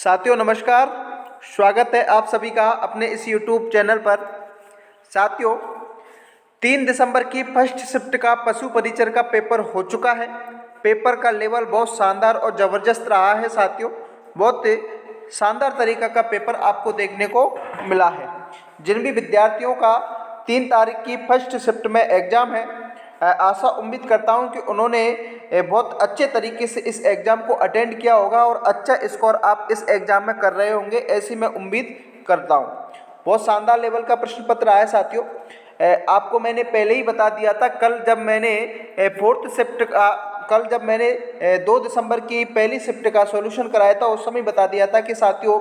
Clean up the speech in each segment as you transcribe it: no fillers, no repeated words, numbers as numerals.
साथियों नमस्कार। स्वागत है आप सभी का अपने इस YouTube चैनल पर। साथियों 3 दिसंबर की फर्स्ट शिफ्ट का पशु परिचर का पेपर हो चुका है। पेपर का लेवल बहुत शानदार और ज़बरदस्त रहा है साथियों। बहुत शानदार तरीका का पेपर आपको देखने को मिला है। जिन भी विद्यार्थियों का 3 तारीख की फर्स्ट शिफ्ट में एग्ज़ाम है, आशा उम्मीद करता हूं कि उन्होंने बहुत अच्छे तरीके से इस एग्ज़ाम को अटेंड किया होगा और अच्छा स्कोर आप इस एग्ज़ाम में कर रहे होंगे, ऐसी मैं उम्मीद करता हूं। बहुत शानदार लेवल का प्रश्न पत्र आया साथियों। आपको मैंने पहले ही बता दिया था कल जब मैंने 2 दिसंबर की पहली शिफ्ट का सॉल्यूशन कराया था, उस समय बता दिया था कि साथियों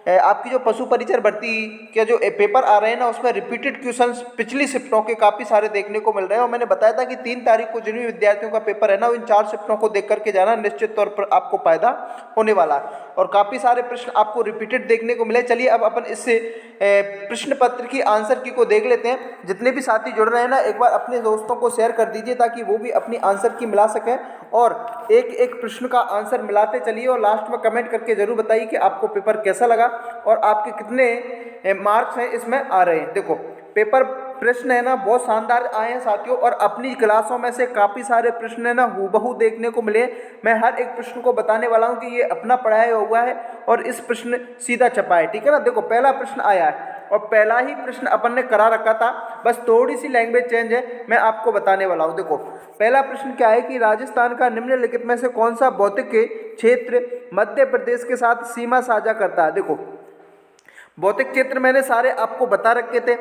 आपकी जो पशु परिचर भर्ती के जो पेपर आ रहे हैं ना, उसमें रिपीटेड क्वेश्चंस पिछली शिफ्टों के काफ़ी सारे देखने को मिल रहे हैं। और मैंने बताया था कि 3 तारीख को जिन भी विद्यार्थियों का पेपर है ना, इन 4 शिफ्टों को देख करके जाना, निश्चित तौर पर आपको फायदा होने वाला है। और काफ़ी सारे प्रश्न आपको रिपीटेड देखने को मिले। चलिए अब अपन इससे प्रश्न पत्र की आंसर की को देख लेते हैं। जितने भी साथी जुड़ रहे हैं ना, एक बार अपने दोस्तों को शेयर कर दीजिए ताकि वो भी अपनी आंसर की मिला सकें और एक एक प्रश्न का आंसर मिलाते चलिए। और लास्ट में कमेंट करके जरूर बताइए कि आपको पेपर कैसा लगा और आपके कितने मार्क्स हैं इसमें आ रहे हैं। देखो पेपर प्रश्न है ना, बहुत शानदार आए हैं साथियों। और अपनी क्लासों में से काफ़ी सारे प्रश्न है ना हूबहू देखने को मिले। मैं हर एक प्रश्न को बताने वाला हूं कि ये अपना पढ़ाया हुआ है और इस प्रश्न सीधा छपा है, ठीक है ना। देखो पहला प्रश्न आया है और पहला ही प्रश्न अपन ने करा रखा था, बस थोड़ी सी लैंग्वेज चेंज है, मैं आपको बताने वाला हूँ। देखो पहला प्रश्न क्या है कि राजस्थान का निम्नलिखित में से कौन सा भौतिक क्षेत्र मध्य प्रदेश के साथ सीमा साझा करता है। देखो भौतिक क्षेत्र मैंने सारे आपको बता रखे थे,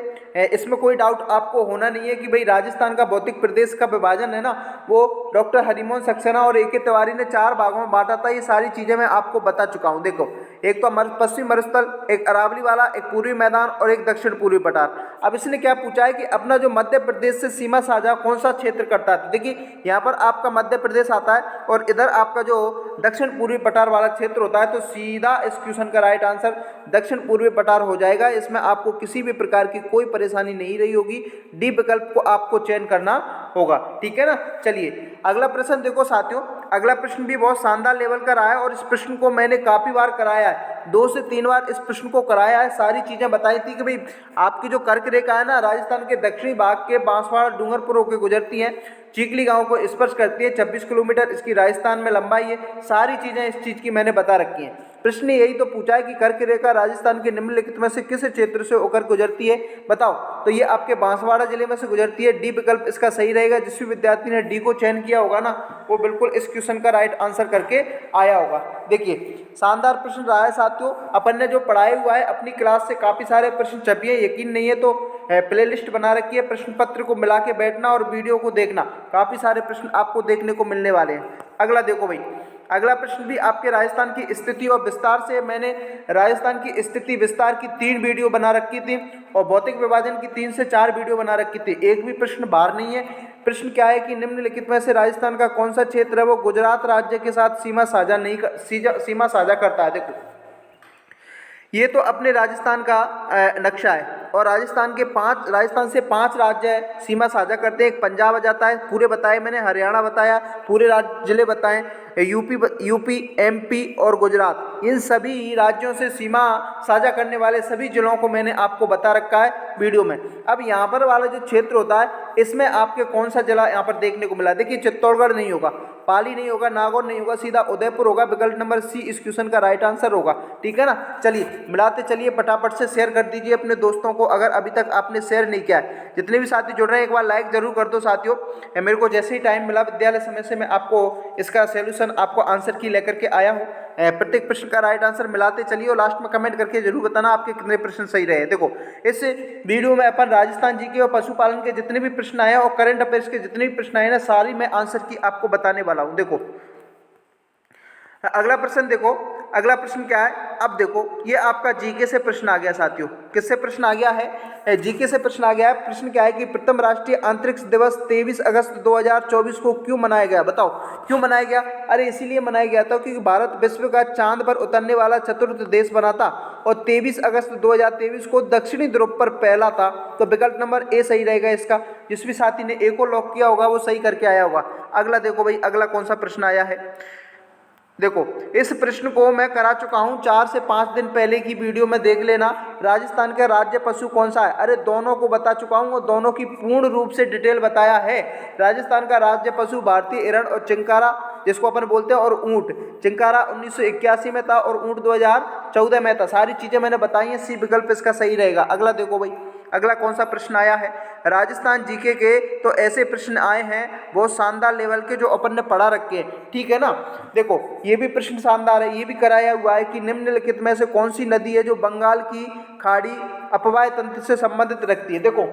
इसमें कोई डाउट आपको होना नहीं है कि भाई राजस्थान का भौतिक प्रदेश का विभाजन है ना, वो डॉक्टर हरिमोहन सक्सेना और ए.के. तिवारी ने 4 भागों में बांटा था। ये सारी चीज़ें मैं आपको बता चुका हूँ। देखो एक तो पश्चिम मरुस्थल, एक अरावली वाला, एक पूर्वी मैदान और एक दक्षिण पूर्वी पठार। अब इसने क्या पूछा है कि अपना जो मध्य प्रदेश से सीमा साझा कौन सा क्षेत्र करता है। देखिए यहाँ पर आपका मध्य प्रदेश आता है और इधर आपका जो दक्षिण पूर्वी पठार वाला क्षेत्र होता है, तो सीधा इस क्वेश्चन का राइट आंसर दक्षिण पूर्वी पठार हो जाएगा। इसमें आपको किसी भी प्रकार की कोई परेशानी नहीं रही होगी। डी विकल्प को आपको चयन करना होगा, ठीक है ना। चलिए अगला प्रश्न देखो साथियों। अगला प्रश्न भी बहुत शानदार लेवल का रहा है और इस प्रश्न को मैंने काफ़ी बार कराया है, 2 से 3 बार इस प्रश्न को कराया है। सारी चीज़ें बताई थी कि भाई आपकी जो कर्क रेखा है ना, राजस्थान के दक्षिणी भाग के बांसवाड़ा डूंगरपुर होकर गुजरती है, चीखली गांव को स्पर्श करती है, 26 किलोमीटर इसकी राजस्थान में लंबाई है। सारी चीज़ें इस चीज़ की मैंने बता रखी हैं। प्रश्न यही तो पूछा है कि कर्क रेखा राजस्थान के निम्नलिखित में से किस क्षेत्र से होकर गुजरती है, बताओ। तो ये आपके बांसवाड़ा जिले में से गुजरती है। डी विकल्प इसका सही रहेगा। जिस भी विद्यार्थी ने डी को चयन किया होगा ना, वो बिल्कुल इस क्वेश्चन का राइट आंसर करके आया होगा। देखिए शानदार प्रश्न रहा है साथियों। अपन ने जो पढ़ाया हुआ है अपनी क्लास से काफ़ी सारे प्रश्न छपिए, यकीन नहीं है तो प्ले लिस्ट बना रखी है, प्रश्न पत्र को मिला के बैठना और वीडियो को देखना, काफ़ी सारे प्रश्न आपको देखने को मिलने वाले हैं। अगला देखो भाई, अगला प्रश्न भी आपके राजस्थान की स्थिति और विस्तार से। मैंने राजस्थान की स्थिति विस्तार की 3 वीडियो बना रखी थी और भौतिक विभाजन की 3 से 4 वीडियो बना रखी थी। एक भी प्रश्न बाहर नहीं है। प्रश्न क्या है कि निम्नलिखित में से राजस्थान का कौन सा क्षेत्र है वो गुजरात राज्य के साथ सीमा साझा करता है। देखो ये तो अपने राजस्थान का नक्शा है और राजस्थान से 5 राज्य सीमा साझा करते हैं। एक पंजाब आ जाता है, पूरे बताए मैंने, हरियाणा बताया, पूरे राज्य जिले बताएं, यूपी, एमपी और गुजरात। इन सभी राज्यों से सीमा साझा करने वाले सभी जिलों को मैंने आपको बता रखा है वीडियो में। अब यहाँ पर वाला जो क्षेत्र होता है, इसमें आपके कौन सा जिला यहाँ पर देखने को मिला। देखिए चित्तौड़गढ़ नहीं होगा, पाली नहीं होगा, नागौर नहीं होगा, सीधा उदयपुर होगा। विकल्प नंबर सी इस क्वेश्चन का राइट आंसर होगा, ठीक है ना। चलिए मिलाते चलिए, फटाफट से शेयर कर दीजिए अपने दोस्तों को अगर अभी तक आपने शेयर नहीं किया है। जितने भी साथी जुड़ रहे हैं एक बार लाइक जरूर कर दो साथियों। मेरे को जैसे ही टाइम मिला विद्यालय समय से मैं आपको इसका सॉल्यूशन आपको आंसर की लेकर के आया हूँ। प्रत्येक प्रश्न का राइट आंसर मिलाते चलिए और लास्ट में कमेंट करके जरूर बताना आपके कितने प्रश्न सही रहे। देखो इस वीडियो में अपन राजस्थान जी के और पशुपालन के जितने भी प्रश्न आए और करंट अफेयर्स के जितने भी प्रश्न आए ना, सारी मैं आंसर की आपको बताने वाला हूँ। देखो अगला प्रश्न देखो, अगला प्रश्न क्या है। अब देखो ये आपका जीके से प्रश्न आ गया साथियों। किससे प्रश्न आ गया है? जीके से प्रश्न आ गया है। प्रश्न क्या है कि प्रथम राष्ट्रीय अंतरिक्ष दिवस 23 अगस्त 2024 को क्यों मनाया गया, बताओ क्यों मनाया गया। अरे इसीलिए मनाया गया था क्योंकि भारत विश्व का चांद पर उतरने वाला चतुर्थ देश बना था और 23 अगस्त 2023 को दक्षिणी ध्रुव पर पहला था। तो विकल्प नंबर ए सही रहेगा इसका। जिस भी साथी ने ए को लॉक किया होगा वो सही करके आया होगा। अगला देखो भाई, अगला कौन सा प्रश्न आया है। देखो इस प्रश्न को मैं करा चुका हूँ 4 से 5 दिन पहले की वीडियो में, देख लेना। राजस्थान का राज्य पशु कौन सा है? अरे दोनों को बता चुका हूँ और दोनों की पूर्ण रूप से डिटेल बताया है। राजस्थान का राज्य पशु भारतीय हिरण और चिंकारा जिसको अपन बोलते हैं, और ऊंट। चिंकारा 1981 में था और ऊंट 2014 में था। सारी चीजें मैंने बताई हैं, सी विकल्प इसका सही रहेगा। अगला देखो भाई, अगला कौन सा प्रश्न आया है राजस्थान जीके के। तो ऐसे प्रश्न आए हैं बहुत शानदार लेवल के जो अपन ने पढ़ा रखे हैं, ठीक है ना। देखो ये भी प्रश्न शानदार है, ये भी कराया हुआ है कि निम्नलिखित में से कौन सी नदी है जो बंगाल की खाड़ी अपवाह तंत्र से संबंधित रखती है। देखो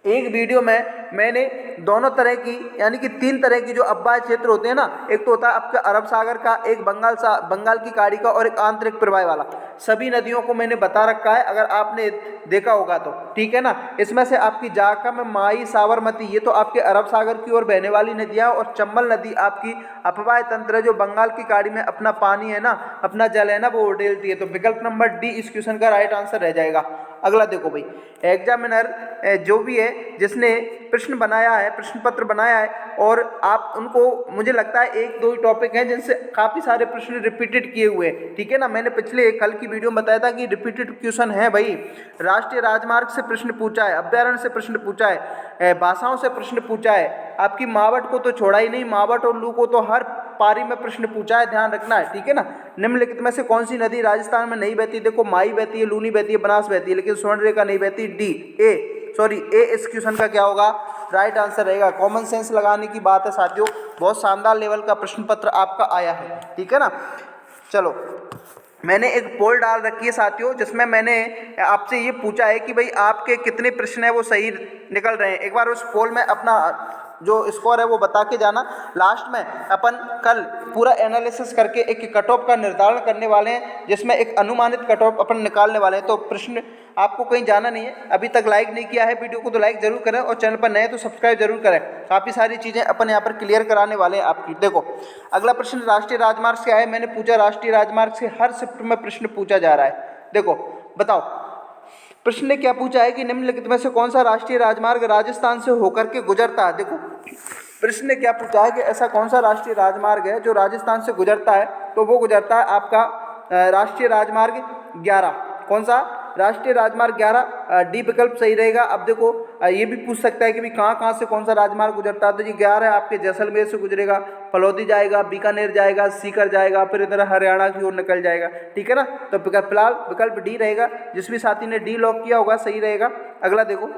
एक वीडियो में मैंने दोनों तरह की, यानी कि 3 तरह की जो अपवाह क्षेत्र होते हैं ना, एक तो होता है आपके अरब सागर का, एक बंगाल की खाड़ी का, और एक आंतरिक प्रवाह वाला। सभी नदियों को मैंने बता रखा है, अगर आपने देखा होगा तो, ठीक है ना। इसमें से आपकी जाखम, माई, साबरमती, ये तो आपके अरब सागर की ओर बहने वाली नदियाँ, और चंबल नदी आपकी अपवाह तंत्र है जो बंगाल की खाड़ी में अपना पानी है ना, अपना जल है ना, वो उड़ेलती है। तो विकल्प नंबर डी इस क्वेश्चन का राइट आंसर रह जाएगा। अगला देखो भाई, एग्जामिनर जो भी है जिसने प्रश्न बनाया है, प्रश्न पत्र बनाया है, और आप उनको, मुझे लगता है 1-2 ही टॉपिक हैं जिनसे काफ़ी सारे प्रश्न रिपीटेड किए हुए हैं, ठीक है ना। मैंने पिछले कल की वीडियो में बताया था कि रिपीटेड क्वेश्चन है भाई। राष्ट्रीय राजमार्ग से प्रश्न पूछा है, अभ्यारण्य से प्रश्न पूछा है, भाषाओं से प्रश्न पूछा है, आपकी मावट को तो छोड़ा ही नहीं, मावट और लू को तो हर पारी में प्रश्न पूछा है, ध्यान रखना है, ठीक है ना। निम्नलिखित में से कौन सी नदी राजस्थान में नहीं बहती? देखो माई बहती है, लूनी बहती है, बनास बहती है, लेकिन स्वर्णरेखा नहीं बहती। ए इस क्वेश्चन का क्या होगा? राइट आंसर रहेगा। कॉमन सेंस लगाने की बात है साथियों, बहुत शानदार लेवल का प्रश्न पत्र आपका आया है, ठीक है ना। चलो मैंने एक पोल डाल रखी है साथियों, जिसमें मैंने आपसे ये पूछा है कि भाई आपके कितने प्रश्न है वो सही निकल रहे हैं। एक बार उस पोल में अपना जो स्कोर है वो बता के जाना। लास्ट में अपन कल पूरा एनालिसिस करके एक कट ऑफ का निर्धारण करने वाले हैं, जिसमें एक अनुमानित कट ऑफ अपन निकालने वाले हैं। तो प्रश्न आपको कहीं जाना नहीं है। अभी तक लाइक नहीं किया है वीडियो को तो लाइक जरूर करें, और चैनल पर नए तो सब्सक्राइब जरूर करें। काफ़ी सारी चीज़ें अपन यहाँ पर क्लियर कराने वाले हैं आपकी। देखो अगला प्रश्न राष्ट्रीय राजमार्ग से आया, मैंने पूछा राष्ट्रीय राजमार्ग से हर शिफ्ट में प्रश्न पूछा जा रहा है। देखो बताओ प्रश्न ने क्या पूछा है कि निम्नलिखित में से कौन सा राष्ट्रीय राजमार्ग राजस्थान से होकर के गुजरता है। देखो प्रश्न ने क्या पूछा है कि ऐसा कौन सा राष्ट्रीय राजमार्ग है जो राजस्थान से गुजरता है, तो वो गुजरता है आपका राष्ट्रीय राजमार्ग 11। कौन सा? राष्ट्रीय राजमार्ग 11, डी विकल्प सही रहेगा। अब देखो ये भी पूछ सकता है कि भाई कहाँ से कौन सा राजमार्ग गुजरता है, तो ये 11 आपके जैसलमेर से गुजरेगा, फलौदी जाएगा, बीकानेर जाएगा, सीकर जाएगा, फिर इधर हरियाणा की ओर निकल जाएगा, ठीक है ना। तो फिलहाल विकल्प डी रहेगा। जिस भी साथी ने डी लॉक किया होगा सही रहेगा। अगला देखो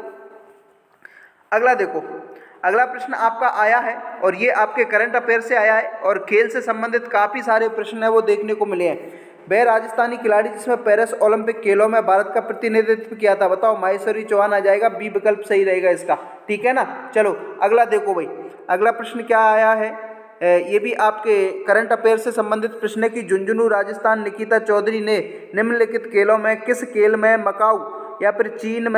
अगला प्रश्न आपका आया है, और ये आपके करंट अफेयर से आया है, और खेल से संबंधित काफ़ी सारे प्रश्न है वो देखने को मिले हैं। वह राजस्थानी खिलाड़ी जिसमें पेरिस ओलंपिक खेलों में भारत का प्रतिनिधित्व किया था, बताओ। माहेश्वरी चौहान आ जाएगा, बी विकल्प सही रहेगा इसका, ठीक है ना। चलो अगला देखो भाई, अगला प्रश्न क्या आया है, ये भी आपके करंट अफेयर से संबंधित प्रश्न है कि झुंझुनू राजस्थान निकिता चौधरी ने निम्नलिखित खेलों में किस खेल में मकाऊ या फिर चीन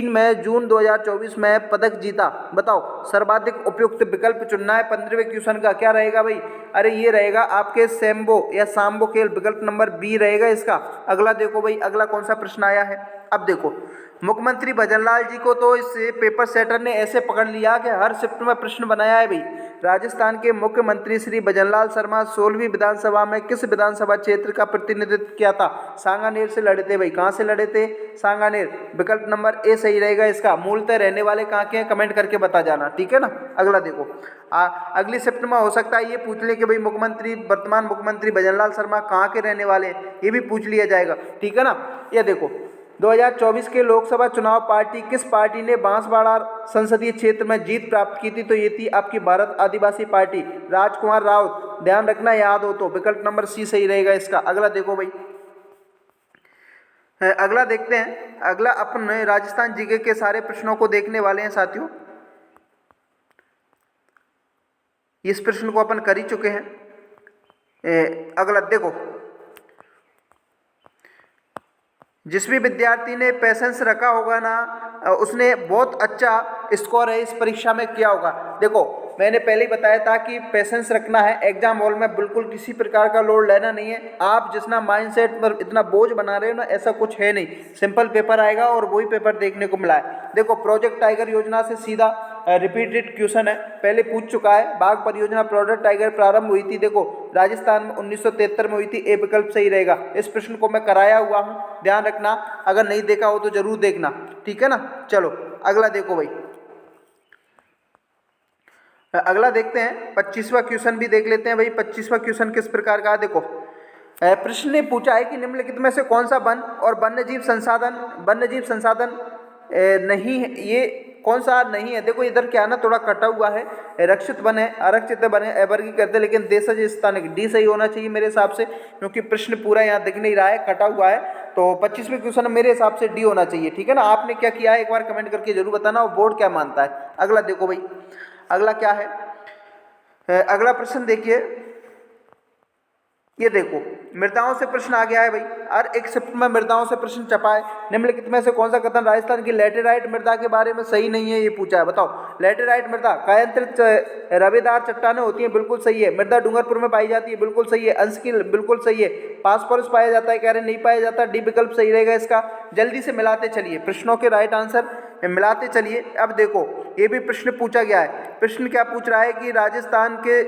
में जून 2024 में पदक जीता, बताओ। सर्वाधिक उपयुक्त विकल्प चुनना है 15वें क्वेश्चन का। क्या रहेगा भाई? अरे ये रहेगा आपके सैम्बो या सांबो खेल, विकल्प नंबर बी रहेगा इसका। अगला देखो भाई, अगला कौन सा प्रश्न आया है। अब देखो मुख्यमंत्री भजनलाल जी को तो इस पेपर सेटर ने ऐसे पकड़ लिया कि हर शिफ्ट में प्रश्न बनाया है भाई। राजस्थान के मुख्यमंत्री श्री भजनलाल शर्मा 16वीं विधानसभा में किस विधानसभा क्षेत्र का प्रतिनिधित्व किया था? सांगानेर से लड़े थे भाई। कहाँ से लड़े थे? सांगानेर, विकल्प नंबर ए सही रहेगा इसका। मूलतः रहने वाले कहाँ के हैं, कमेंट करके बता जाना, ठीक है ना। अगला देखो अगली शिफ्ट में हो सकता है ये पूछ ले कि भाई वर्तमान मुख्यमंत्री भजनलाल शर्मा कहाँ के रहने वाले हैं, ये भी पूछ लिया जाएगा, ठीक है ना। ये देखो 2024 के लोकसभा चुनाव पार्टी किस पार्टी ने बांसवाड़ा संसदीय क्षेत्र में जीत प्राप्त की थी, तो ये थी आपकी भारत आदिवासी पार्टी, राजकुमार राउत। ध्यान रखना, याद हो तो। विकल्प नंबर सी सही रहेगा इसका। अगला देखो भाई, अगला देखते हैं। अगला अपन राजस्थान जीके के सारे प्रश्नों को देखने वाले हैं साथियों। इस प्रश्न को अपन कर ही चुके हैं। अगला देखो, जिस भी विद्यार्थी ने पैसेंस रखा होगा ना, उसने बहुत अच्छा स्कोर है इस परीक्षा में क्या होगा। देखो मैंने पहले ही बताया था कि पेशेंस रखना है, एग्जाम हॉल में बिल्कुल किसी प्रकार का लोड लेना नहीं है। आप जितना माइंडसेट पर इतना बोझ बना रहे हो ना, ऐसा कुछ है नहीं, सिंपल पेपर आएगा और वही पेपर देखने को मिला है। देखो प्रोजेक्ट टाइगर योजना से सीधा रिपीटेड क्वेश्चन है, पहले पूछ चुका है। बाघ परियोजना प्रोजेक्ट टाइगर प्रारंभ हुई थी, देखो राजस्थान में 1973 में हुई थी, ए विकल्प सही रहेगा। इस प्रश्न को मैं कराया हुआ हूँ, ध्यान रखना, अगर नहीं देखा हो तो जरूर देखना, ठीक है ना। चलो अगला देखो भाई, अगला देखते हैं 25वां क्वेश्चन भी देख लेते हैं भाई। 25वां क्वेश्चन किस प्रकार का है, देखो प्रश्न ने पूछा है कि निम्नलिखित में से कौन सा वन और वन्यजीव संसाधन नहीं है, ये कौन सा नहीं है। देखो इधर क्या है ना, थोड़ा कटा हुआ है, रक्षित वन है, आरक्षित वन है, अवर्गीकृत है, लेकिन देशज स्थानिक डी सही होना चाहिए मेरे हिसाब से, क्योंकि प्रश्न पूरा यहाँ दिख नहीं रहा है, कटा हुआ है। तो 25वें क्वेश्चन मेरे हिसाब से डी होना चाहिए, ठीक है ना। आपने क्या किया है एक बार कमेंट करके जरूर बताना और बोर्ड क्या मानता है। अगला देखो भाई, अगला क्या है, अगला प्रश्न देखिए, ये देखो मृदाओं से प्रश्न आ गया है भाई। हर एक शिफ्ट में मृदाओं से प्रश्न छपा है। निम्नलिखित में से कौन सा कथन राजस्थान की लैटेराइट मृदा के बारे में सही नहीं है, ये पूछा है। बताओ लैटेराइट मृदा कायांतरित रवेदार चट्टानें होती हैं, बिल्कुल सही है। मृदा डूंगरपुर में पाई जाती है, बिल्कुल सही है। अंश की बिल्कुल सही है। फास्फोरस पाया जाता है, कह रहे नहीं पाया जाता, डी विकल्प सही रहेगा इसका। जल्दी से मिलाते चलिए प्रश्नों के राइट आंसर मिलाते चलिए। अब देखो ये भी प्रश्न पूछा गया है। प्रश्न क्या पूछ रहा है कि राजस्थान के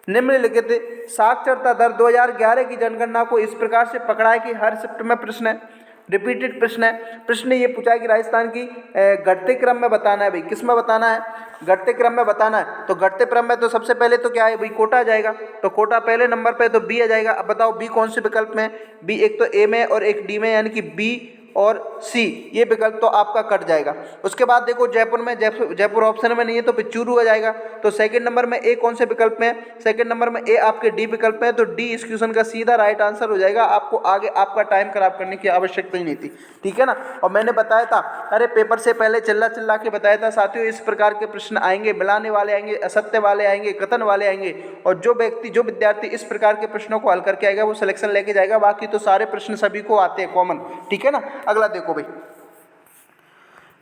निम्नलिखित साक्षरता दर 2011 की जनगणना को इस प्रकार से पकड़ा है कि हर शिफ्ट में प्रश्न है, रिपीटेड प्रश्न है। प्रश्न ने ये पूछा है कि राजस्थान की घटते क्रम में बताना है भाई। किस में बताना है, घटते क्रम में बताना है। तो घटते क्रम में तो सबसे पहले तो क्या है भाई, कोटा आ जाएगा, तो कोटा पहले नंबर पे, तो बी आ जाएगा। अब बताओ बी कौन से विकल्प में, बी एक तो ए में और एक डी में, यानी कि बी और सी, ये विकल्प तो आपका कट जाएगा। उसके बाद देखो जयपुर में, जयपुर ऑप्शन में नहीं है तो पिचूरू आ जाएगा। तो सेकंड नंबर में ए कौन से विकल्प में है, सेकंड नंबर में ए आपके डी विकल्प में है, तो डी इस क्वेश्चन का सीधा राइट आंसर हो जाएगा। आपको आगे आपका टाइम खराब करने की आवश्यकता ही नहीं थी, ठीक है ना। और मैंने बताया था, अरे पेपर से पहले चिल्ला के बताया था साथियों, इस प्रकार के प्रश्न आएंगे, मिलाने वाले आएंगे, असत्य वाले आएंगे, कथन वाले आएंगे, और जो विद्यार्थी इस प्रकार के प्रश्नों को हल करके आएगा वो सिलेक्शन लेके जाएगा। बाकी तो सारे प्रश्न सभी को आते हैं कॉमन, ठीक है ना। अगला देखो भाई,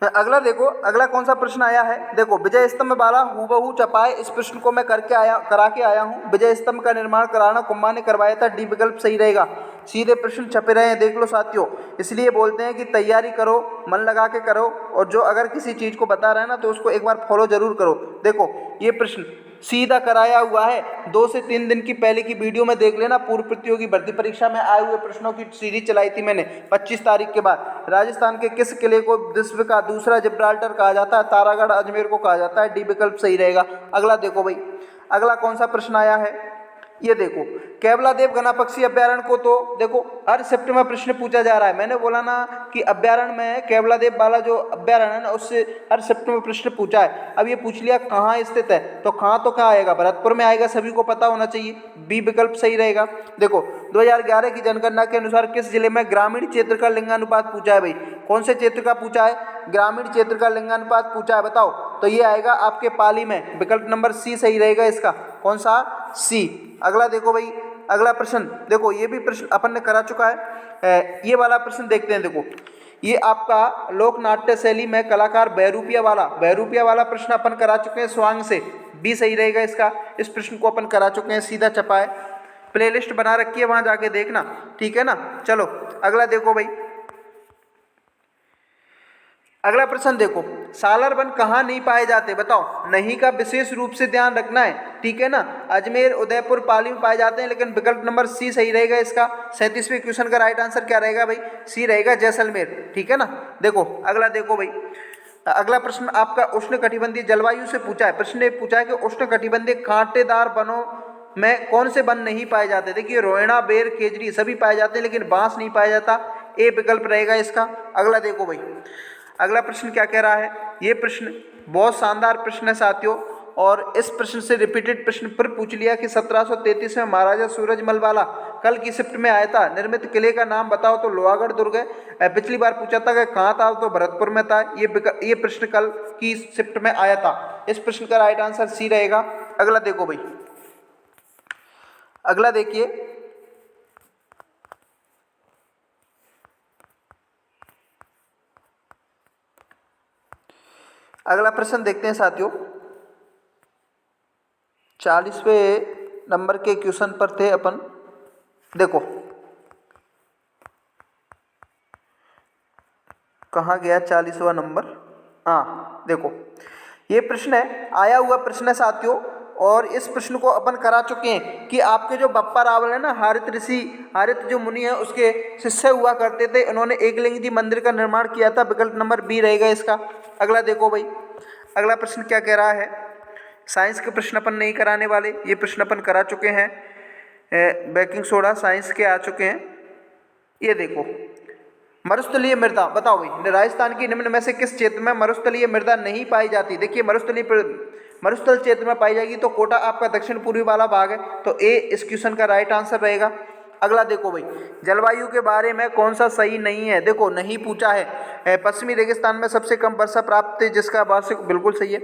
अगला देखो, अगला कौन सा प्रश्न आया है, देखो विजय स्तंभ वाला हूबहू चपाए, इस प्रश्न को मैं करा के आया हूँ। विजय स्तंभ का निर्माण कराना कुंभा ने करवाया था, डी विकल्प सही रहेगा। सीधे प्रश्न छपे रहे हैं, देख लो साथियों, इसलिए बोलते हैं कि तैयारी करो, मन लगा के करो, और जो अगर किसी चीज़ को बता रहा है ना तो उसको एक बार फॉलो जरूर करो। देखो ये प्रश्न सीधा कराया हुआ है, 2 से 3 दिन की पहले की वीडियो में देख लेना, पूर्व प्रतियोगी भर्ती परीक्षा में आए हुए प्रश्नों की सीरीज चलाई थी मैंने 25 तारीख के बाद। राजस्थान के किस किले को विश्व का दूसरा जिब्राल्टर कहा जाता है, तारागढ़ अजमेर को कहा जाता है, डी विकल्प सही रहेगा। अगला देखो भाई, अगला कौन सा प्रश्न आया है, ये देखो केवलादेव घना पक्षी अभ्यारण्य को, तो देखो हर शिफ्ट में प्रश्न पूछा जा रहा है। मैंने बोला ना कि अभ्यारण्य में केवलादेव वाला जो अभ्यारण्य है ना, उससे हर शिफ्ट में प्रश्न पूछा है। अब ये पूछ लिया कहाँ स्थित है, तो कहाँ तो कहाँ आएगा, भरतपुर में आएगा, सभी को पता होना चाहिए, बी विकल्प सही रहेगा। देखो 2011 की जनगणना के अनुसार किस जिले में ग्रामीण क्षेत्र का लिंगानुपात पूछा है भाई, कौन से क्षेत्र का पूछा है, ग्रामीण क्षेत्र का लिंगानुपात पूछा है, बताओ। तो ये आएगा आपके पाली में, विकल्प नंबर सी सही रहेगा इसका, कौन सा, सी। अगला देखो भाई, अगला प्रश्न देखो, ये भी प्रश्न अपन ने करा चुका है, ये वाला प्रश्न देखते हैं। देखो ये आपका लोक नाट्य शैली में कलाकार बहरूपिया वाला प्रश्न अपन करा चुके हैं स्वांग से, बी सही रहेगा इसका। इस प्रश्न को अपन करा चुके हैं, सीधा छपा है, प्लेलिस्ट बना रखी है, वहां जाके देखना, ठीक है ना। चलो अगला देखो भाई, अगला प्रश्न देखो, सालर वन कहाँ नहीं पाए जाते, बताओ। नहीं का विशेष रूप से ध्यान रखना है, ठीक है ना। अजमेर, उदयपुर, पाली में पाए जाते हैं, लेकिन विकल्प नंबर सी सही रहेगा इसका। 37वें क्वेश्चन का राइट आंसर क्या रहेगा भाई, सी रहेगा, जैसलमेर, ठीक है ना। देखो अगला देखो भाई, अगला प्रश्न आपका उष्ण कटिबंधीय जलवायु से पूछा है। प्रश्न ने पूछा है कि उष्ण कटिबंधीय कांटेदार वनों में कौन से वन नहीं पाए जाते। देखिए रोहिणा, बेर, केजरी सभी पाए जाते हैं, लेकिन बांस नहीं पाया जाता, ए विकल्प रहेगा इसका। अगला देखो भाई, अगला प्रश्न क्या कह रहा है, ये प्रश्न बहुत शानदार प्रश्न है साथियों, और इस प्रश्न से रिपीटेड प्रश्न पर पूछ लिया कि 1733 में महाराजा सूरजमल वाला कल की शिफ्ट में आया था, निर्मित किले का नाम बताओ, तो लोहागढ़ दुर्ग है। पिछली बार पूछा था कि कहाँ था, तो भरतपुर में था। ये प्रश्न कल की शिफ्ट में आया था। इस प्रश्न का राइट आंसर सी रहेगा। अगला देखो भाई, अगला देखिए, अगला प्रश्न देखते हैं साथियों, 40वें नंबर के क्वेश्चन पर थे अपन। देखो कहाँ गया 40वां नंबर, हाँ देखो ये प्रश्न है, आया हुआ प्रश्न है साथियों। और इस प्रश्न को अपन करा चुके हैं कि आपके जो बप्पा रावल है ना, हारित ऋषि, हारित जो मुनि है उसके शिष्य हुआ करते थे, इन्होंने एकलिंगी मंदिर का निर्माण किया था। विकल्प नंबर बी रहेगा इसका। अगला देखो भाई, अगला प्रश्न क्या कह रहा है। साइंस के प्रश्न अपन नहीं कराने वाले, ये प्रश्न अपन करा चुके हैं। बेकिंग सोडा साइंस के आ चुके हैं। ये देखो मरुस्थलीय मृदा, बताओ भाई राजस्थान की निम्न में से किस क्षेत्र में मरुस्थलीय मृदा नहीं पाई जाती। देखिए मरुस्थल क्षेत्र में पाई जाएगी तो कोटा आपका दक्षिण पूर्वी वाला भाग है, तो ए इस क्वेश्चन का राइट आंसर रहेगा। अगला देखो भाई, जलवायु के बारे में कौन सा सही नहीं है। देखो नहीं पूछा है। पश्चिमी रेगिस्तान में सबसे कम वर्षा प्राप्त है, जिसका वार्षिक बिल्कुल सही है।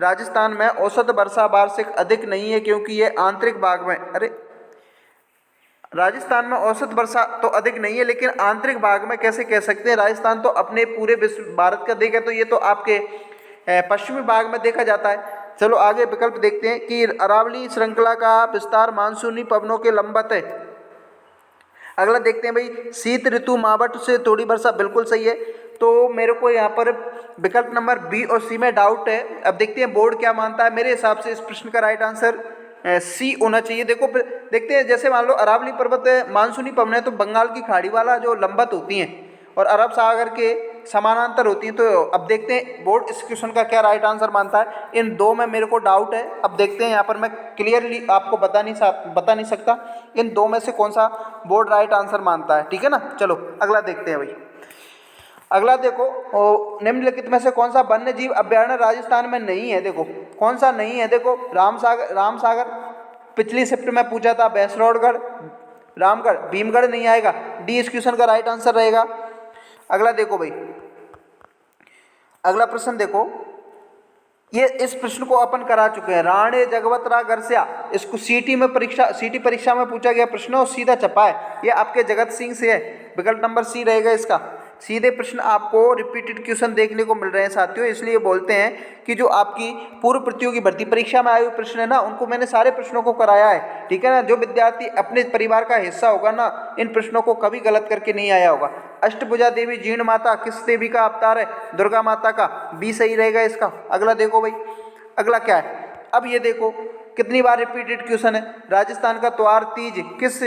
राजस्थान में औसत वर्षा वार्षिक अधिक नहीं है क्योंकि ये आंतरिक भाग में, अरे राजस्थान में औसत वर्षा तो अधिक नहीं है, लेकिन आंतरिक भाग में कैसे कह सकते हैं। राजस्थान तो अपने पूरे विश्व भारत का देख है, तो ये तो आपके पश्चिमी भाग में देखा जाता है। चलो आगे विकल्प देखते हैं कि अरावली श्रृंखला का विस्तार मानसूनी पवनों के लंबवत है। अगला देखते हैं भाई, शीत ऋतु मावट से थोड़ी वर्षा, बिल्कुल सही है। तो मेरे को यहाँ पर विकल्प नंबर बी और सी में डाउट है। अब देखते हैं बोर्ड क्या मानता है। मेरे हिसाब से इस प्रश्न का राइट आंसर सी होना चाहिए। देखो देखते हैं, जैसे मान लो अरावली पर्वत मानसूनी पवन है, तो बंगाल की खाड़ी वाला जो लंबवत होती हैं और अरब सागर के समानांतर होती हैं। तो अब देखते हैं बोर्ड इस क्वेश्चन का क्या राइट आंसर मानता है। इन दो में मेरे को डाउट है। अब देखते हैं, यहाँ पर मैं क्लियरली आपको बता नहीं सकता इन दो में से कौन सा बोर्ड राइट आंसर मानता है, ठीक है ना। चलो अगला देखते हैं भाई। अगला देखो, निम्नलिखित में से कौन सा वन्य जीव अभ्यारण्य राजस्थान में नहीं है। देखो कौन सा नहीं है। देखो रामसागर पिछली शिफ्ट में पूछा था, भैंसरौड़गढ़, रामगढ़, भीमगढ़ नहीं आएगा। डी इस क्वेश्चन का राइट आंसर रहेगा। अगला देखो भाई, अगला प्रश्न देखो, ये इस प्रश्न को अपन करा चुके हैं। राणे जगवतराव गरसिया, इसको सीटी परीक्षा में पूछा गया प्रश्न और सीधा छपा है। ये आपके जगत सिंह से है। विकल्प नंबर सी रहेगा इसका। सीधे प्रश्न आपको रिपीटेड क्वेश्चन देखने को मिल रहे हैं साथियों, इसलिए बोलते हैं कि जो आपकी पूर्व प्रतियोगी भर्ती परीक्षा में आए हुए प्रश्न है ना, उनको मैंने सारे प्रश्नों को कराया है, ठीक है ना। जो विद्यार्थी अपने परिवार का हिस्सा होगा ना, इन प्रश्नों को कभी गलत करके नहीं आया होगा। अष्टभुजा देवी जीर्ण माता किस देवी का अवतार है। दुर्गा माता का। बी सही रहेगा इसका। अगला देखो भाई, अगला क्या है। अब ये देखो कितनी बार रिपीटेड क्वेश्चन है। राजस्थान का त्योहार तीज किस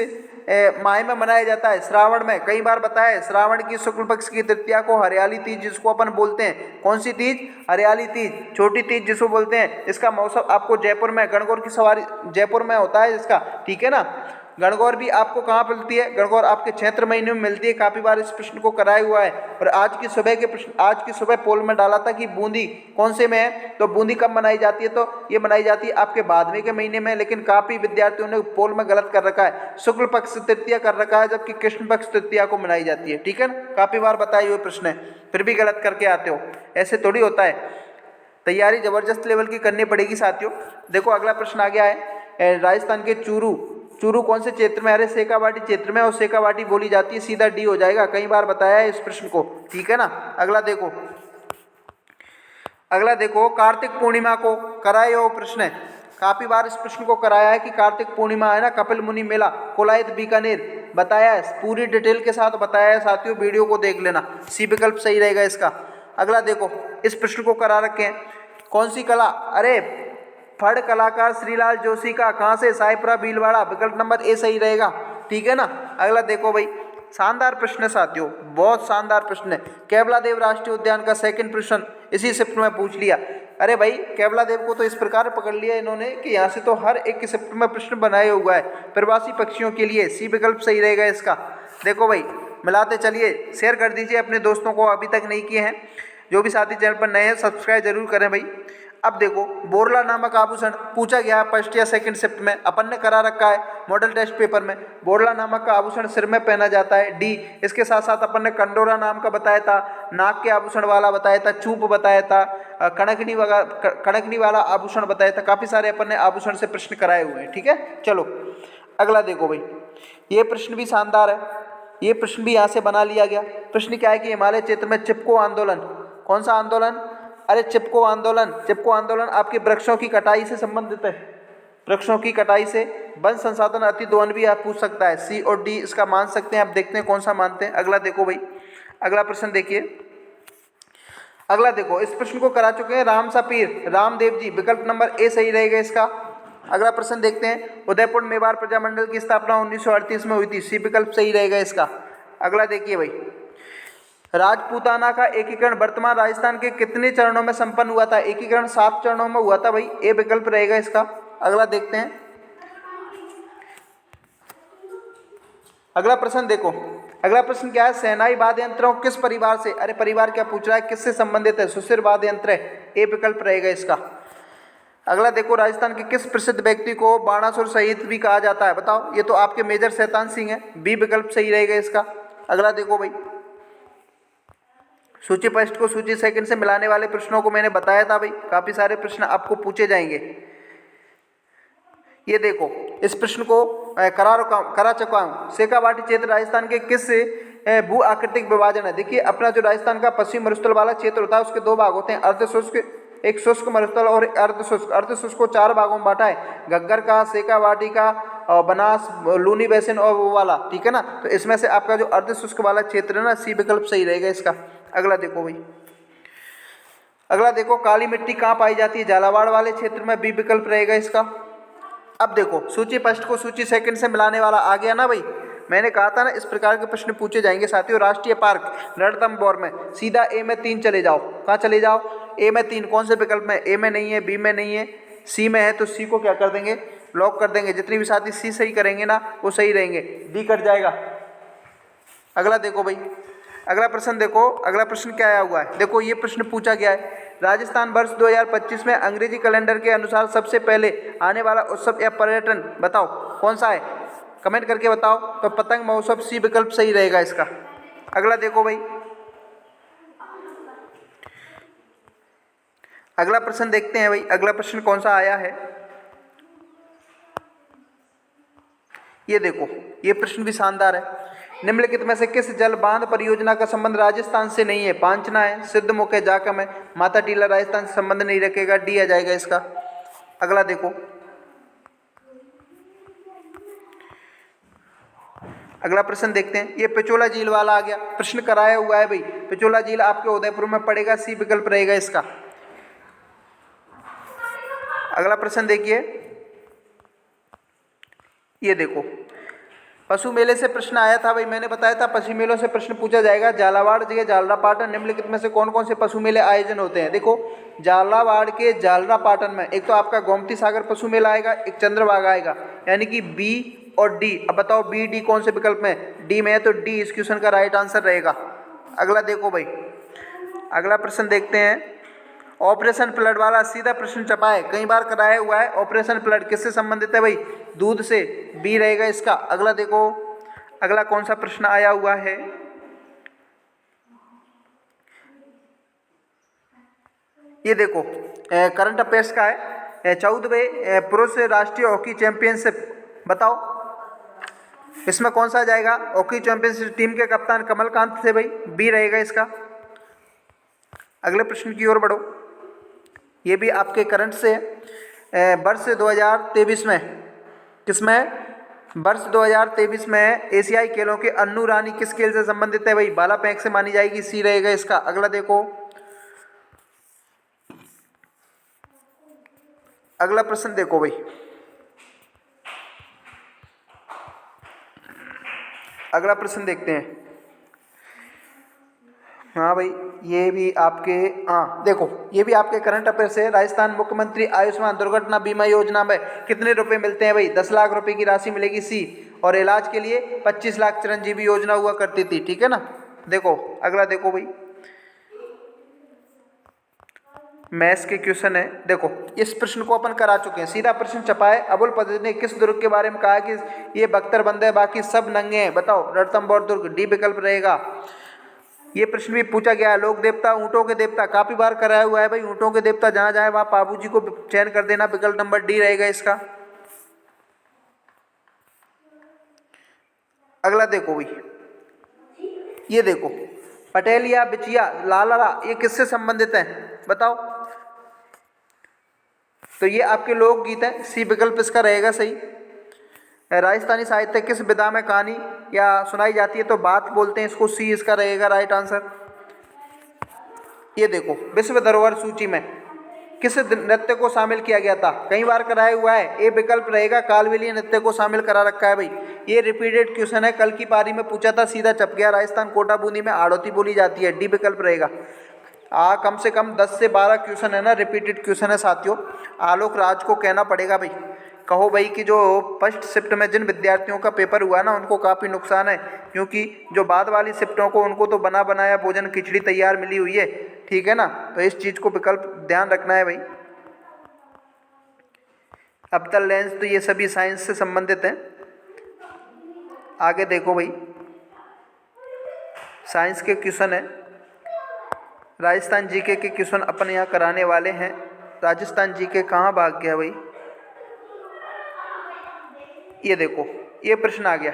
माह में मनाया जाता है। श्रावण में। कई बार बताया है, श्रावण की शुक्ल पक्ष की तृतीया को हरियाली तीज जिसको अपन बोलते हैं। कौन सी तीज। हरियाली तीज। छोटी तीज जिसको बोलते हैं। इसका मौसम आपको जयपुर में, गणगौर की सवारी जयपुर में होता है इसका, ठीक है ना। गणगौर भी आपको कहाँ मिलती है। गणगौर आपके चैत्र महीने में मिलती है। काफ़ी बार इस प्रश्न को कराया हुआ है। और आज की सुबह पोल में डाला था कि बूंदी कौन से में है, तो बूंदी कब मनाई जाती है, तो ये मनाई जाती है आपके भादवे के महीने में। लेकिन काफ़ी विद्यार्थियों ने पोल में गलत कर रखा है, शुक्ल पक्ष तृतीया कर रखा है, जबकि कृष्ण पक्ष तृतीया को मनाई जाती है, ठीक है ना। काफ़ी बार बताए हुए प्रश्न है, फिर भी गलत करके आते हो, ऐसे थोड़ी होता है। तैयारी जबरदस्त लेवल की करनी पड़ेगी साथियों। देखो अगला प्रश्न आ गया है, राजस्थान के चूरू कौन से क्षेत्र में। अरे शेखावाटी क्षेत्र में, और शेखावाटी बोली जाती है। सीधा डी हो जाएगा। कई बार बताया है इस प्रश्न को, ठीक है ना। अगला देखो कार्तिक पूर्णिमा को कराया हुआ प्रश्न है। काफी बार इस प्रश्न को कराया है कि कार्तिक पूर्णिमा है ना, कपिल मुनि मेला कोलायत बीकानेर बताया है, पूरी डिटेल के साथ बताया है साथियों। वीडियो को देख लेना। सी विकल्प सही रहेगा इसका। अगला देखो, इस प्रश्न को करा रखे हैं, कौन सी कला। अरे फड़ कलाकार श्रीलाल जोशी का। कहाँ से। साइपरा भीलवाड़ा। विकल्प नंबर ए सही रहेगा, ठीक है ना। अगला देखो भाई, शानदार प्रश्न है साथियों, बहुत शानदार प्रश्न है। केवला देव राष्ट्रीय उद्यान का सेकंड प्रश्न इसी शिफ्ट में पूछ लिया। अरे भाई केवला देव को तो इस प्रकार पकड़ लिया इन्होंने कि यहाँ से तो हर एक शिफ्ट में प्रश्न बनाया हुआ है प्रवासी पक्षियों के लिए। सी विकल्प सही रहेगा इसका। देखो भाई मिलाते चलिए, शेयर कर दीजिए अपने दोस्तों को, अभी तक नहीं किए हैं। जो भी साथी चैनल पर नए हैं सब्सक्राइब जरूर करें भाई। अब देखो, बोरला नामक आभूषण पूछा गया फर्स्ट या सेकंड शिफ्ट में, अपन ने करा रखा है मॉडल टेस्ट पेपर में। बोरला नामक का आभूषण सिर में पहना जाता है, डी। इसके साथ साथ अपन ने कंडोरा नाम का बताया था, नाक के आभूषण वाला बताया था, चूप बताया था, कड़कनी वाला आभूषण बताया था। काफ़ी सारे अपन ने आभूषण से प्रश्न कराए हुए हैं, ठीक है। चलो अगला देखो भाई, ये प्रश्न भी शानदार है। ये प्रश्न भी यहाँ से बना लिया गया। प्रश्न क्या है कि हिमालय क्षेत्र में चिपको आंदोलन, कौन सा आंदोलन। अरे चिपको आंदोलन, चिपको आंदोलन आपके वृक्षों की कटाई से संबंधित है, वृक्षों की कटाई से। वन संसाधन अति दोहन भी आप पूछ सकता है, सी और डी इसका मान सकते हैं। आप देखते हैं कौन सा मानते हैं। अगला देखो भाई, अगला प्रश्न देखिए, अगला देखो, इस प्रश्न को करा चुके हैं राम सापीर, रामदेव जी, विकल्प नंबर ए सही रहेगा इसका। अगला प्रश्न देखते हैं, उदयपुर मेवाड़ प्रजामंडल की स्थापना 1938 में हुई थी, सी विकल्प सही रहेगा इसका। अगला देखिए भाई, राजपूताना का एकीकरण वर्तमान राजस्थान के कितने चरणों में संपन्न हुआ था? एकीकरण 7 चरणों में हुआ था भाई, ए विकल्प रहेगा इसका। अगला देखते हैं, अगला प्रश्न देखो, अगला प्रश्न क्या है, शहनाई वाद्य यंत्रों किस परिवार से, अरे परिवार क्या पूछ रहा है, किससे संबंधित है? सुशिर वाद्य यंत्र है, ए विकल्प रहेगा इसका। अगला देखो, राजस्थान के किस प्रसिद्ध व्यक्ति को बाणासुर शहीद भी कहा जाता है? बताओ, ये तो आपके मेजर शैतान सिंह है, बी विकल्प सही रहेगा इसका। अगला देखो भाई, सूची फर्स्ट को सूची सेकंड से मिलाने वाले प्रश्नों को मैंने बताया था भाई, काफी सारे प्रश्न आपको पूछे जाएंगे। ये देखो, इस प्रश्न को करा चुका हूँ, शेखावाटी क्षेत्र राजस्थान के किस भू आकृतिक विभाजन है? देखिए, अपना जो राजस्थान का पश्चिम मरुस्थल वाला क्षेत्र होता है उसके 2 भाग होते हैं, अर्ध शुष्क, एक शुष्क मरुस्थल और अर्ध शुष्क। अर्ध शुष्क को 4 भागों में बांटा है, घग्गर का, शेखावाटी का, बनास, लूनी बेसिन और वो वाला, ठीक है ना। तो इसमें से आपका जो अर्ध शुष्क वाला क्षेत्र है ना, सी विकल्प सही रहेगा इसका। अगला देखो भाई, अगला देखो, काली मिट्टी कहाँ पाई जाती है? झालावाड़ वाले क्षेत्र में, बी विकल्प रहेगा इसका। अब देखो, सूची फर्स्ट को सूची सेकंड से मिलाने वाला आ गया ना भाई, मैंने कहा था ना इस प्रकार के प्रश्न पूछे जाएंगे साथियों। राष्ट्रीय पार्क रणथंभौर में, सीधा ए में 3 चले जाओ। कहाँ चले जाओ? ए में 3, कौन से विकल्प में? ए में नहीं है, बी में नहीं है, सी में है, तो सी को क्या कर देंगे? लॉक कर देंगे। जितने भी साथी सी सही करेंगे ना वो सही रहेंगे, डी कट जाएगा। अगला देखो भाई, अगला प्रश्न देखो, अगला प्रश्न क्या आया हुआ है, देखो ये प्रश्न पूछा गया है, राजस्थान वर्ष 2025 में अंग्रेजी कैलेंडर के अनुसार सबसे पहले आने वाला उत्सव या पर्यटन बताओ कौन सा है? कमेंट करके बताओ। तो पतंग महोत्सव, सी विकल्प सही रहेगा इसका। अगला देखो भाई, अगला प्रश्न देखते हैं भाई, अगला प्रश्न कौन सा आया है, ये देखो, ये प्रश्न भी शानदार है। निम्नलिखित में से किस जल बांध परियोजना का संबंध राजस्थान से नहीं है? पांचना है, सिद्धमुख है, जाकम है, माता टीला राजस्थान से संबंध नहीं रखेगा, डी आ जाएगा इसका। अगला देखो, अगला प्रश्न देखते हैं, ये पिचोला झील वाला आ गया, प्रश्न कराया हुआ है भाई, पिचोला झील आपके उदयपुर में पड़ेगा, सी विकल्प रहेगा इसका। अगला प्रश्न देखिए, ये देखो, पशु मेले से प्रश्न आया था भाई, मैंने बताया था पशु मेलों से प्रश्न पूछा जाएगा। झालावाड़ जगह झालरापाटन, निम्नलिखित में से कौन कौन से पशु मेले आयोजन होते हैं? देखो, झालावाड़ के झालरापाटन में एक तो आपका गोमती सागर पशु मेला आएगा, एक चंद्रभागा आएगा, यानी कि बी और डी। अब बताओ बी डी कौन से विकल्प में? डी में है, तो डी इस क्वेश्चन का राइट आंसर रहेगा। अगला देखो भाई, अगला प्रश्न देखते हैं, ऑपरेशन फ्लड वाला सीधा प्रश्न छपा है, कई बार कराया हुआ है। ऑपरेशन फ्लड किससे संबंधित है भाई? दूध से, बी रहेगा इसका। अगला देखो, अगला कौन सा प्रश्न आया हुआ है, ये देखो, करंट अफेयर्स का है, 14वें पुरुष राष्ट्रीय हॉकी चैंपियनशिप बताओ, इसमें कौन सा जाएगा? हॉकी चैंपियनशिप टीम के कप्तान कमलकांत थे भाई, बी रहेगा इसका। अगले प्रश्न की ओर बढ़ो, ये भी आपके करंट से है, वर्ष 2023 में, किसमें? वर्ष 2023 में एशियाई खेलों के अन्नू रानी किस खेल से संबंधित है भाई? भाला फेंक से मानी जाएगी, सी रहेगा इसका। अगला देखो, अगला प्रश्न देखो भाई, अगला प्रश्न देखते हैं, हाँ भाई, ये भी आपके, हाँ देखो, ये भी आपके करंट अफेयर से। राजस्थान मुख्यमंत्री आयुष्मान दुर्घटना बीमा योजना में कितने रुपए मिलते हैं भाई? 10 लाख रुपए की राशि मिलेगी, सी। और इलाज के लिए 25 लाख चिरंजीवी योजना हुआ करती थी, ठीक है ना। देखो, अगला देखो भाई, मैथ्स के क्वेश्चन है, देखो इस प्रश्न को अपन करा चुके हैं, सीधा प्रश्न छपा है। अबुल फजल ने किस दुर्ग के बारे में कहा कि ये बख्तरबंद है, बाकी सब नंगे हैं? बताओ, रणथंभौर दुर्ग, डी विकल्प रहेगा। ये प्रश्न भी पूछा गया है, लोक देवता, ऊँटों के देवता, काफी बार कराया हुआ है भाई, ऊँटों के देवता जहाँ जाए वहाँ बाबू जी को चयन कर देना, विकल्प नंबर डी रहेगा इसका। अगला देखो भाई, ये देखो, पटेल या बिचिया लालारा, ये किससे संबंधित है? बताओ। तो ये आपके लोकगीत हैं, सी विकल्प इसका रहेगा सही। राजस्थानी साहित्य किस विधा में कहानी या सुनाई जाती है, तो बात बोलते हैं इसको, सी इसका रहेगा राइट आंसर। ये देखो विश्व धरोहर सूची में किस नृत्य को शामिल किया गया था, कई बार कराया हुआ है। ए विकल्प रहेगा, कालबेलिया नृत्य को शामिल करा रखा है भाई। ये रिपीटेड क्वेश्चन है, कल की पारी में पूछा था, सीधा चप गया। राजस्थान कोटा बूंदी में आड़ोती बोली जाती है, डी विकल्प रहेगा। कम से कम 10 से 12 क्वेश्चन है ना, रिपीटेड क्वेश्चन है साथियों। आलोक राज को कहना पड़ेगा भाई, कहो भाई कि जो फर्स्ट शिफ्ट में जिन विद्यार्थियों का पेपर हुआ ना, उनको काफ़ी नुकसान है, क्योंकि जो बाद वाली शिफ्टों को उनको तो बना बनाया भोजन खिचड़ी तैयार मिली हुई है, ठीक है ना। तो इस चीज़ को विकल्प ध्यान रखना है भाई। अवतल लेंस, तो ये सभी साइंस से संबंधित हैं। आगे देखो भाई, साइंस के क्वेश्चन है, राजस्थान जीके के क्वेश्चन अपन यहाँ कराने वाले हैं। राजस्थान जीके कहाँ भाग गया भाई, ये देखो ये प्रश्न आ गया।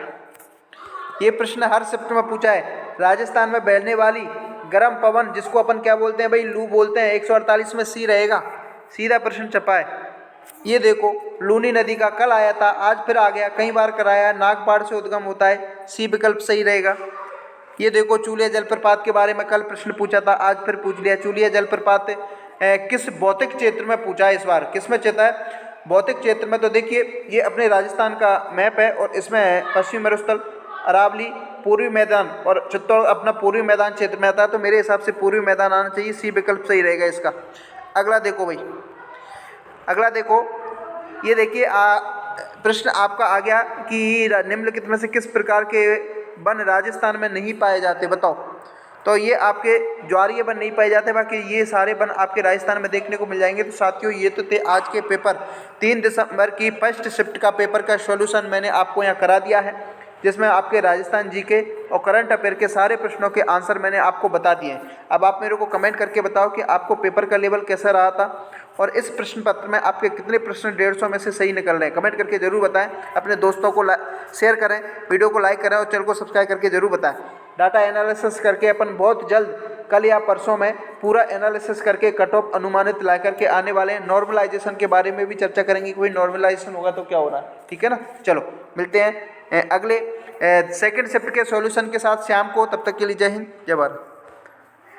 ये प्रश्न हर शिफ्ट में पूछा है। राजस्थान में बहने वाली गर्म पवन, जिसको अपन क्या बोलते हैं भाई, लू बोलते हैं, 148 में सी रहेगा, सीधा प्रश्न छपा है। ये देखो लूनी नदी का कल आया था, आज फिर आ गया, कई बार कराया, नागपाड़ से उद्गम होता है, सी विकल्प सही रहेगा। ये देखो चूलिया जलप्रपात के बारे में कल प्रश्न पूछा था, आज फिर पूछ लिया। चूलिया जलप्रपात किस भौतिक क्षेत्र में पूछा है इस बार, किस में चेता है, भौतिक क्षेत्र में। तो देखिए ये अपने राजस्थान का मैप है और इसमें पश्चिमी मरुस्थल, अरावली, पूर्वी मैदान और चित्तौड़ अपना पूर्वी मैदान क्षेत्र में आता है। तो मेरे हिसाब से पूर्वी मैदान आना चाहिए, सी विकल्प सही रहेगा इसका। अगला देखो भाई, अगला देखो, ये देखिए प्रश्न आपका आ गया कि निम्नलिखित में से किस प्रकार के वन राजस्थान में नहीं पाए जाते, बताओ। तो ये आपके ज्वारीय वन नहीं पाए जाते, बाकी ये सारे वन आपके राजस्थान में देखने को मिल जाएंगे। तो साथियों ये तो थे आज के पेपर 3 दिसंबर की फर्स्ट शिफ्ट का पेपर का सॉल्यूशन मैंने आपको यहाँ करा दिया है, जिसमें आपके राजस्थान जीके और करंट अफेयर के सारे प्रश्नों के आंसर मैंने आपको बता दिए हैं। अब आप मेरे को कमेंट करके बताओ कि आपको पेपर का लेवल कैसा रहा था और इस प्रश्न पत्र में आपके कितने प्रश्न 150 में से सही निकल रहे हैं। कमेंट करके जरूर बताएं, अपने दोस्तों को शेयर करें, वीडियो को लाइक करें और चैनल को सब्सक्राइब करके जरूर बताएं। डाटा एनालिसिस करके अपन बहुत जल्द कल या परसों में पूरा एनालिसिस करके कट ऑफ अनुमानित ला करके आने वाले हैं। नॉर्मलाइजेशन के बारे में भी चर्चा करेंगे, कोई नॉर्मलाइजेशन होगा तो क्या हो रहा है, ठीक है ना। चलो मिलते हैं अगले सेकंड शिफ्ट के सॉल्यूशन के साथ शाम को, तब तक के लिए जय हिंद जय भारत।